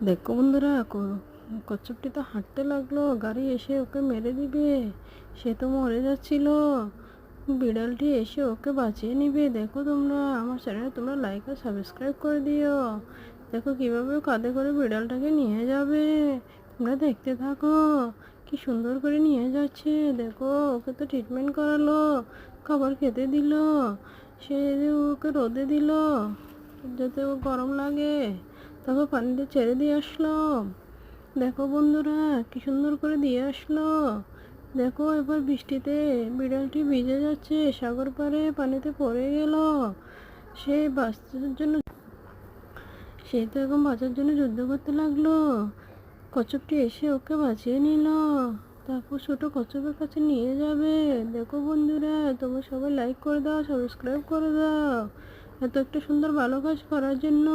দেখো বন্ধুরা, কচ্ছপটি তো হাঁটতে লাগলো, গাড়ি এসে ওকে মেরে দিবে। সে তো মরে যাচ্ছিল। বিড়ালটি এসে ওকে বাঁচিয়ে নিবে। দেখো তোমরা আমার চ্যানেলে তোমরা লাইক আর সাবস্ক্রাইব করে দিও। দেখো কিভাবে ও কাঁধে করে বিড়ালটাকে নিয়ে যাবে। তোমরা দেখতে থাকো, কি সুন্দর করে নিয়ে যাচ্ছে। দেখো ওকে তো ট্রিটমেন্ট করালো, খাবার খেতে দিল, সে ওকে রোদে দিল যাতে ও গরম লাগে, তারপর পানিতে ছেড়ে দিয়ে আসলো। দেখো বন্ধুরা, কি সুন্দর করে দিয়ে আসলো। দেখো এবার বৃষ্টিতে বিড়ালটি ভিজে যাচ্ছে, সাগর পাড়ে পানিতে পড়ে গেল। সে বাঁচার জন্য সে তো এখন বাঁচার জন্য যুদ্ধ করতে লাগলো। কচ্ছপটি এসে ওকে বাঁচিয়ে নিল, তারপর ছোট কচ্ছপের কাছে নিয়ে যাবে। দেখো বন্ধুরা, তোমরা সবাই লাইক করে দাও, সাবস্ক্রাইব করে দাও এত একটা সুন্দর ভালো কাজ করার জন্য।